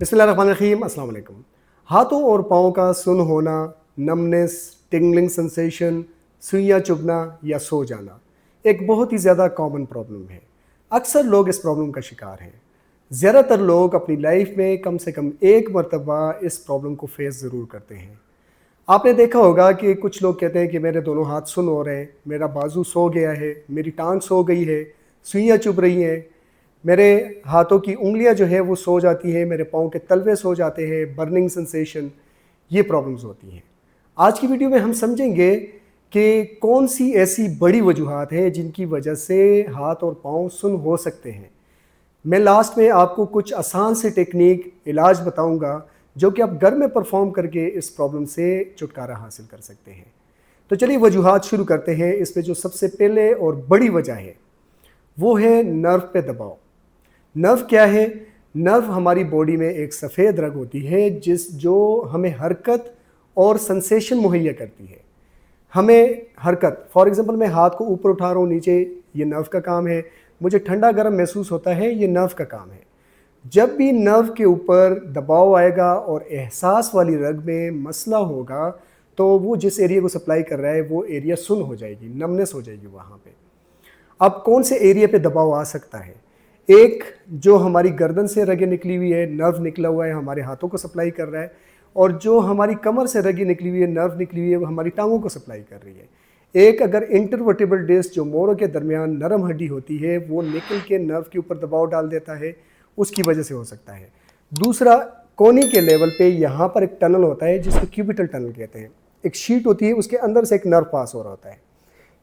बिस्मिल्लाहिर्रहमानिर्रहीम, अस्सलाम वालेकुम। हाथों और पाँव का सुन्न होना, नमनेस, टिंगलिंग सेंसेशन, सुइयाँ चुभना या सो जाना एक बहुत ही ज़्यादा कॉमन प्रॉब्लम है। अक्सर लोग इस प्रॉब्लम का शिकार हैं। ज़्यादातर लोग अपनी लाइफ में कम से कम एक मरतबा इस प्रॉब्लम को फेस ज़रूर करते हैं। आपने देखा होगा कि कुछ लोग कहते हैं कि मेरे दोनों हाथ सुन्न हो रहे हैं, मेरा बाजू सो गया है, मेरी टांग सो गई है, सुइयाँ चुभ रही हैं, मेरे हाथों की उँगलियां जो है वो सो जाती हैं, मेरे पाँव के तलवे सो जाते हैं, बर्निंग सेंसेशन, ये प्रॉब्लम्स होती हैं। आज की वीडियो में हम समझेंगे कि कौन सी ऐसी बड़ी वजूहात हैं जिनकी वजह से हाथ और पाँव सुन्न हो सकते हैं। मैं लास्ट में आपको कुछ आसान से टेक्निक, इलाज बताऊंगा जो कि आप घर में परफॉर्म करके इस प्रॉब्लम से छुटकारा हासिल कर सकते हैं। तो चलिए वजूहात शुरू करते हैं। इसमें जो सबसे पहले और बड़ी वजह है वो है नर्व पे दबाव। नर्व क्या है? नर्व हमारी बॉडी में एक सफ़ेद रग होती है जो हमें हरकत और सेंसेशन मुहैया करती है। हमें हरकत, फॉर एग्जांपल मैं हाथ को ऊपर उठा रहा हूँ नीचे, ये नर्व का काम है। मुझे ठंडा गर्म महसूस होता है, ये नर्व का काम है। जब भी नर्व के ऊपर दबाव आएगा और एहसास वाली रग में मसला होगा तो वो जिस एरिया को सप्लाई कर रहा है वो एरिया सुन्न हो जाएगी, नमनेस हो जाएगी वहाँ पे। अब कौन से एरिया पे दबाव आ सकता है? एक, जो हमारी गर्दन से रगें निकली हुई है, नर्व निकला हुआ है, हमारे हाथों को सप्लाई कर रहा है। और जो हमारी कमर से रगें निकली हुई है, नर्व निकली हुई है, वो हमारी टांगों को सप्लाई कर रही है। एक, अगर इंटरवर्टिबल डिस्क जो मोरों के दरमियान नरम हड्डी होती है वो निकल के नर्व के ऊपर दबाव डाल देता है, उसकी वजह से हो सकता है। दूसरा, कोनी के लेवल पे यहाँ पर एक टनल होता है जिसको क्यूबिटल टनल कहते हैं। एक शीट होती है, उसके अंदर से एक नर्व पास हो रहा होता है।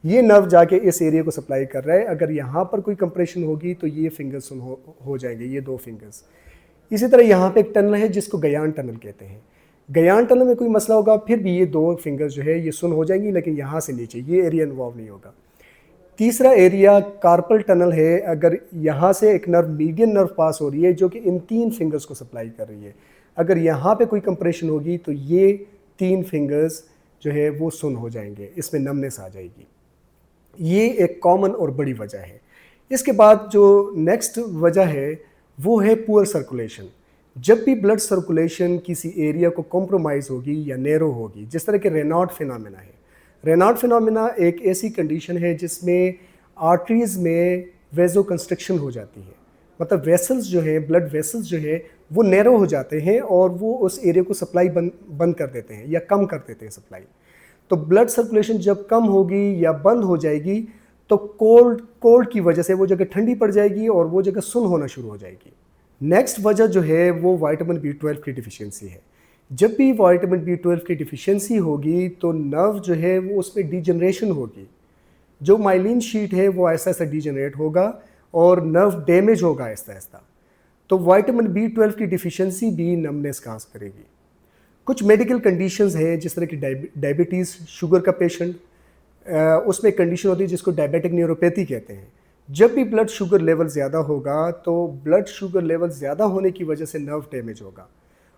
ये नर्व जाके इस एरिया को सप्लाई कर रहा है। अगर यहाँ पर कोई कंप्रेशन होगी तो ये फिंगर्स सुन्न हो जाएंगे, ये दो फिंगर्स। इसी तरह यहाँ पे एक टनल है जिसको गयान टनल कहते हैं। गयान टनल में कोई मसला होगा फिर भी ये दो फिंगर्स जो है ये सुन्न हो जाएंगी, लेकिन यहाँ से नीचे ये एरिया इन्वॉल्व नहीं होगा। तीसरा एरिया कार्पल टनल है। अगर यहाँ से एक नर्व, मीडियन नर्व पास हो रही है जो कि इन तीन फिंगर्स को सप्लाई कर रही है, अगर यहाँ पे कोई कंप्रेशन होगी तो ये तीन फिंगर्स जो है वो सुन्न हो जाएंगे, इसमें नमनेस आ जाएगी। ये एक कॉमन और बड़ी वजह है। इसके बाद जो नेक्स्ट वजह है वो है पुअर सर्कुलेशन। जब भी ब्लड सर्कुलेशन किसी एरिया को कॉम्प्रोमाइज़ होगी या नैरो होगी, जिस तरह के रेनॉल्ट फिनोमेना है। रेनॉल्ट फिनोमेना एक ऐसी कंडीशन है जिसमें आर्टरीज़ में वेजो कंस्ट्रिक्शन हो जाती है। मतलब वेसल्स जो है, ब्लड वेसल्स जो है वो नैरो हो जाते हैं और वो उस एरिया को सप्लाई बंद कर देते हैं या कम कर देते हैं सप्लाई। तो ब्लड सर्कुलेशन जब कम होगी या बंद हो जाएगी तो कोल्ड की वजह से वो जगह ठंडी पड़ जाएगी और वो जगह सुन्न होना शुरू हो जाएगी। नेक्स्ट वजह जो है वो विटामिन B12 की डिफिशियंसी है। जब भी विटामिन B12 की डिफिशियंसी होगी तो नर्व जो है वो उसमें डिजनरेशन होगी। जो माइलिन शीट है वो ऐसा ऐसा डिजनरेट होगा और नर्व डैमेज होगा आहिस्ता आहिस्ता। तो विटामिन B12 की डिफिशियंसी भी नमनेस काज करेगी। कुछ मेडिकल कंडीशंस हैं जिस तरह की डायबिटीज़, शुगर का पेशेंट, उसमें कंडीशन होती है जिसको डायबिटिक न्यूरोपैथी कहते हैं। जब भी ब्लड शुगर लेवल ज़्यादा होगा तो ब्लड शुगर लेवल ज़्यादा होने की वजह से नर्व डैमेज होगा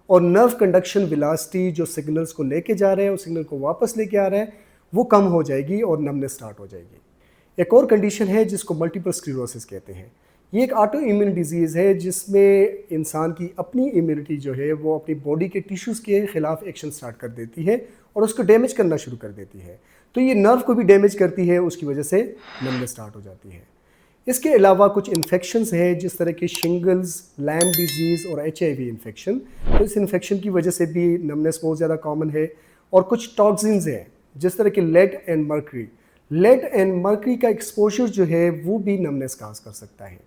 और नर्व कंडक्शन वेलोसिटी जो सिग्नल्स को लेके जा रहे हैं और सिग्नल को वापस लेके आ रहा है वो कम हो जाएगी और नमनेस स्टार्ट हो जाएगी। एक और कंडीशन है जिसको मल्टीपल स्क्लेरोसिस कहते हैं। ये एक ऑटो इम्यून डिजीज़ है जिसमें इंसान की अपनी इम्यूनिटी जो है वो अपनी बॉडी के टिश्यूज़ के ख़िलाफ़ एक्शन स्टार्ट कर देती है और उसको डैमेज करना शुरू कर देती है। तो ये नर्व को भी डैमेज करती है, उसकी वजह से नमनेस स्टार्ट हो जाती है। इसके अलावा कुछ इन्फेक्शंस हैं जिस तरह के शिंगल्स, लैम डिजीज़ और HIV इन्फेक्शन। तो इस इन्फेक्शन की वजह से भी नमनेस बहुत ज़्यादा कॉमन है। और कुछ टॉक्सिन्स हैं जिस तरह के lead and mercury. Lead and mercury का एक्सपोजर जो है वो भी नमनेस काज कर सकता है।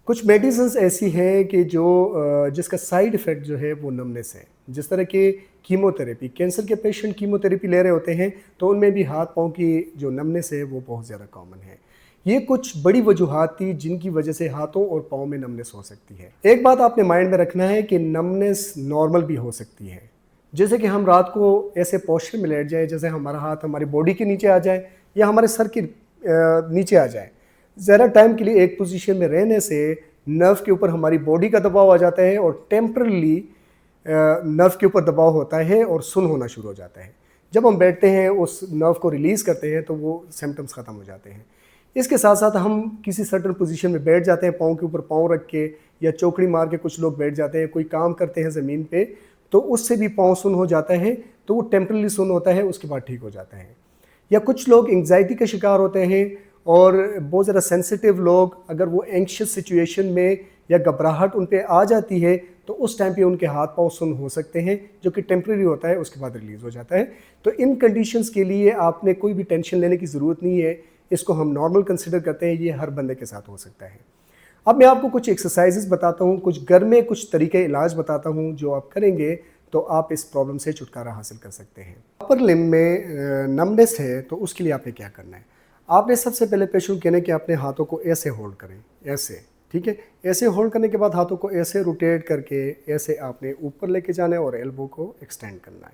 कुछ मेडिसिन्स ऐसी हैं कि जिसका साइड इफ़ेक्ट जो है वो नमनेस है। जिस तरह के कीमोथेरेपी, कैंसर के पेशेंट कीमोथेरेपी ले रहे होते हैं तो उनमें भी हाथ पाँव की जो नमनेस है वो बहुत ज़्यादा कॉमन है। ये कुछ बड़ी वजूहात थी जिनकी वजह से हाथों और पाँव में नमनेस हो सकती है। एक बात आपने माइंड में रखना है कि नमनेस नॉर्मल भी हो सकती है। जैसे कि हम रात को ऐसे पोस्चर में लेट जाए जैसे हमारा हाथ हमारी बॉडी के नीचे आ जाए या हमारे सर के नीचे आ जाए। ज़रा टाइम के लिए एक पोजीशन में रहने से नर्व के ऊपर हमारी बॉडी का दबाव आ जाता है और टेम्परली नर्व के ऊपर दबाव होता है और सुन्न होना शुरू हो जाता है। जब हम बैठते हैं उस नर्व को रिलीज़ करते हैं तो वो सिम्टम्स ख़त्म हो जाते हैं। इसके साथ साथ हम किसी सर्टन पोजीशन में बैठ जाते हैं, पाँव के ऊपर पाँव रख के या चौकड़ी मार के कुछ लोग बैठ जाते हैं, कोई काम करते हैं ज़मीन पे, तो उससे भी पाँव सुन्न हो जाता है, तो वो टेम्पररी सुन्न होता है, उसके बाद ठीक हो जाता है। या कुछ लोग एंग्जाइटी का शिकार होते हैं और बहुत ज़्यादा सेंसिटिव लोग, अगर वो एंग्शियस सिचुएशन में या घबराहट उन पे आ जाती है तो उस टाइम पे उनके हाथ पाँव सुन्न हो सकते हैं, जो कि टेम्परेरी होता है, उसके बाद रिलीज़ हो जाता है। तो इन कंडीशंस के लिए आपने कोई भी टेंशन लेने की ज़रूरत नहीं है, इसको हम नॉर्मल कंसिडर करते हैं, ये हर बंदे के साथ हो सकता है। अब मैं आपको कुछ एक्सरसाइजेस बताता हूँ, कुछ घर में कुछ तरीके इलाज बताता हूँ, जो आप करेंगे तो आप इस प्रॉब्लम से छुटकारा हासिल कर सकते हैं। अपर लिम्ब में नमनेस है तो उसके लिए आपने क्या करना है, आपने सबसे पहले पेशेंट कहना है कि अपने हाथों को ऐसे होल्ड करें, ऐसे, ठीक है। ऐसे होल्ड करने के बाद हाथों को ऐसे रोटेट करके ऐसे आपने ऊपर लेके जाना है और एल्बो को एक्सटेंड करना है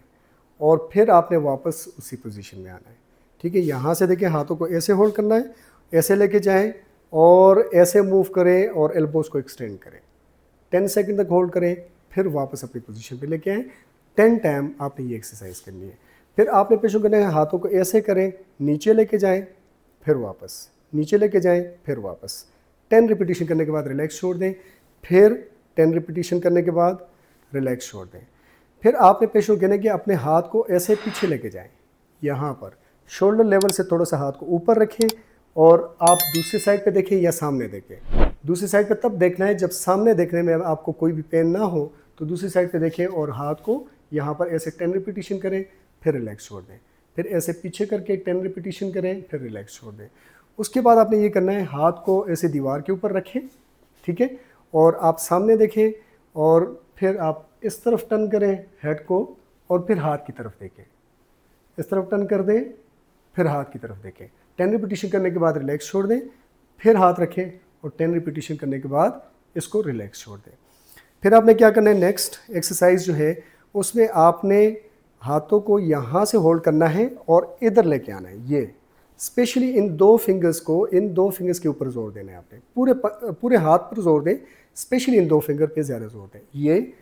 और फिर आपने वापस उसी पोजीशन में आना है, ठीक है। यहाँ से देखिए हाथों को ऐसे होल्ड करना है, ऐसे लेके जाएं और ऐसे मूव करें और एल्बोज को एक्सटेंड करें, 10 सेकंड तक होल्ड करें, फिर वापस अपनी पोजीशन पे लेके आएँ। 10 टाइम आपने ये एक्सरसाइज करनी है। फिर आपने पेशेंट करना है, हाथों को ऐसे करें, नीचे लेके जाएं, फिर वापस, नीचे लेके जाएं, फिर वापस। 10 रिपीटिशन करने के बाद रिलैक्स छोड़ दें, फिर 10 रिपीटिशन करने के बाद रिलैक्स छोड़ दें। फिर आपने पेशेंट कहना है कि अपने हाथ को ऐसे पीछे लेके जाएं, यहाँ पर शोल्डर लेवल से थोड़ा सा हाथ को ऊपर रखें और आप दूसरी साइड पे देखें या सामने देखें। दूसरी साइड पे तब देखना है जब सामने देखने में आपको कोई भी पेन ना हो, तो दूसरी साइड पे देखें और हाथ को यहाँ पर ऐसे 10 रिपीटिशन करें, फिर रिलैक्स छोड़ दें। फिर ऐसे पीछे करके 10 रिपीटिशन करें, फिर रिलैक्स छोड़ दें। उसके बाद आपने ये करना है, हाथ को ऐसे दीवार के ऊपर रखें, ठीक है, और आप सामने देखें और फिर आप इस तरफ टर्न करें हेड को और फिर हाथ की तरफ देखें, इस तरफ टर्न कर दें, फिर हाथ की तरफ देखें। 10 रिपीटिशन करने के बाद रिलैक्स छोड़ दें, फिर हाथ रखें और 10 रिपीटिशन करने के बाद इसको रिलैक्स छोड़ दें। फिर आपने क्या करना है, नेक्स्ट एक्सरसाइज जो है उसमें आपने हाथों को यहाँ से होल्ड करना है और इधर लेके आना है। ये स्पेशली इन दो फिंगर्स के ऊपर जोर देना है आपने, पूरे हाथ पर जोर दें, स्पेशली इन 2 फिंगर पे ज़्यादा जोर दें। ये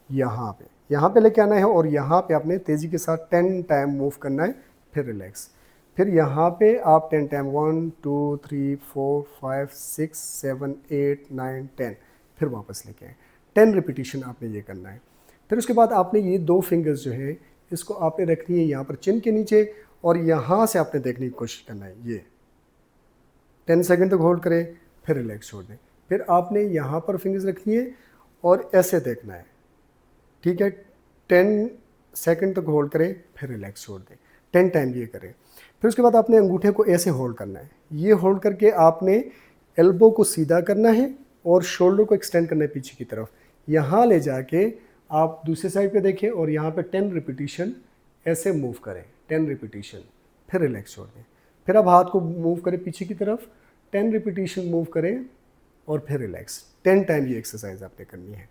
यहाँ पे लेके आना है और यहाँ पे आपने तेज़ी के साथ 10 टाइम मूव करना है, फिर रिलैक्स। फिर यहाँ पे आप 10 टाइम 1 2 3 4 5 6 7 8 9 10 फिर वापस लेके आए। 10 रिपीटिशन आपने ये करना है। फिर उसके बाद आपने ये 2 फिंगर्स जो है इसको आपने रखनी है यहाँ पर चिन के नीचे और यहाँ से आपने देखने की कोशिश करना है। ये 10 सेकंड तक होल्ड करें, फिर रिलैक्स छोड़ दें। फिर आपने यहाँ पर फिंगर्स रखनी है और ऐसे देखना है, ठीक है। 10 सेकंड तक होल्ड करें, फिर रिलैक्स छोड़ दें। 10 टाइम ये करें। फिर उसके बाद आपने अंगूठे को ऐसे होल्ड करना है। ये होल्ड करके आपने एल्बो को सीधा करना है और शोल्डर को एक्सटेंड करना है पीछे की तरफ। यहाँ ले जाके आप दूसरी साइड पे देखें और यहाँ पे 10 रिपीटिशन ऐसे मूव करें, 10 रिपीटिशन, फिर रिलैक्स छोड़ दें। फिर आप हाथ को मूव करें पीछे की तरफ, 10 रिपीटिशन मूव करें और फिर रिलैक्स। 10 टाइम ये एक्सरसाइज आपने करनी है।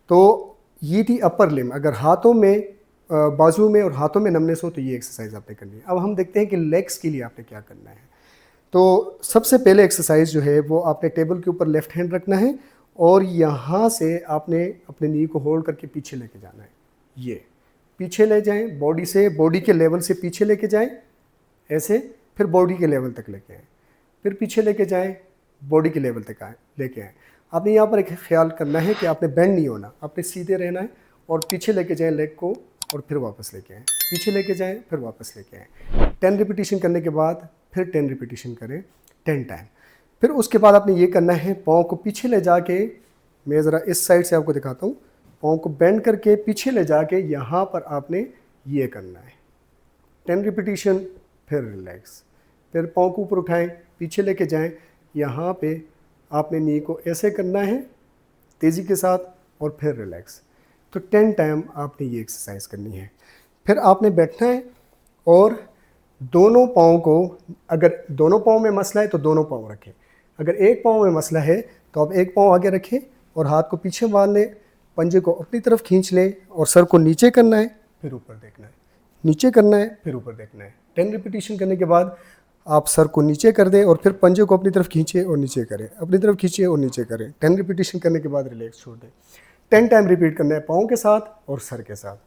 तो ये थी अपर लिम्ब। अगर हाथों में, बाजू में और हाथों में नमनेस हो तो ये एक्सरसाइज आपने करनी है। अब हम देखते हैं कि लेग्स के लिए आपने क्या करना है। तो सबसे पहले एक्सरसाइज जो है वो आपने टेबल के ऊपर लेफ्ट हैंड रखना है और यहाँ से आपने अपने नी को होल्ड करके पीछे लेके जाना है। ये पीछे ले जाएं, बॉडी से, बॉडी के लेवल से पीछे लेके जाएं ऐसे, फिर बॉडी के लेवल तक लेके आएँ, फिर पीछे लेके जाएं, बॉडी के लेवल तक लेके आएँ। आपने यहाँ पर एक ख्याल करना है कि आपने बेंड नहीं होना, आपने सीधे रहना है और पीछे लेके जाएं लेग को और फिर वापस लेके आएँ, पीछे लेके जाएं, फिर वापस लेके आएँ। 10 रिपीटिशन करने के बाद फिर 10 रिपीटिशन करें 10 टाइम। फिर उसके बाद आपने ये करना है, पाँव को पीछे ले जाके, मैं ज़रा इस साइड से आपको दिखाता हूँ, पाँव को बेंड करके पीछे ले जाके यहाँ पर आपने ये करना है 10 रिपीटिशन, फिर रिलैक्स। फिर पाँव को ऊपर उठाएं, पीछे लेके जाएं, यहाँ पे आपने नी को ऐसे करना है तेज़ी के साथ और फिर रिलैक्स। तो 10 टाइम आपने ये एक्सरसाइज करनी है। फिर आपने बैठना है और दोनों पाँव को, अगर दोनों पाँव में मसला है तो दोनों पाँव रखें, अगर एक पाँव में मसला है तो आप एक पाँव आगे रखें और हाथ को पीछे बांध लें, पंजे को अपनी तरफ खींच लें और सर को नीचे करना है, फिर ऊपर देखना है, नीचे करना है, फिर ऊपर देखना है। 10 रिपीटिशन करने के बाद आप सर को नीचे कर दें और फिर पंजे को अपनी तरफ खींचे और नीचे करें, अपनी तरफ खींचे और नीचे करें। 10 रिपीटिशन करने के बाद रिलैक्स छोड़ दें। 10 टाइम रिपीट करना है पाँव के साथ और सर के साथ।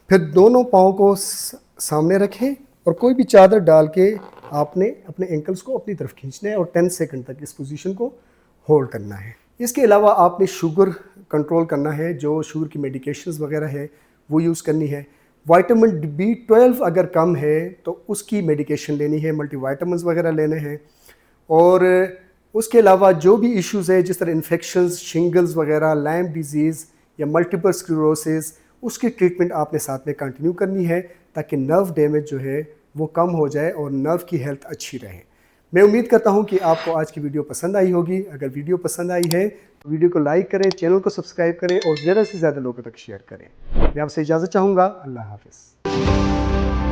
फिर दोनों पाँव को सामने रखें और कोई भी चादर डाल के आपने अपने एंकल्स को अपनी तरफ खींचना है और 10 सेकंड तक इस पोजीशन को होल्ड करना है। इसके अलावा आपने शुगर कंट्रोल करना है, जो शुगर की मेडिकेशंस वगैरह है वो यूज़ करनी है। विटामिन B12 अगर कम है तो उसकी मेडिकेशन लेनी है, मल्टीविटामिन्स वगैरह लेने हैं। और उसके अलावा जो भी इश्यूज़ है जिस तरह इन्फेक्शंस, शिंगल्स वगैरह, लाइम डिजीज़ या मल्टीपल स्क्लेरोसिस, उसकी ट्रीटमेंट आपने साथ में कंटिन्यू करनी है ताकि नर्व डैमेज जो है वो कम हो जाए और नर्व की हेल्थ अच्छी रहे। मैं उम्मीद करता हूं कि आपको आज की वीडियो पसंद आई होगी। अगर वीडियो पसंद आई है तो वीडियो को लाइक करें, चैनल को सब्सक्राइब करें और ज़्यादा से ज़्यादा लोगों तक शेयर करें। मैं आपसे इजाज़त चाहूँगा। अल्लाह हाफ़िज़।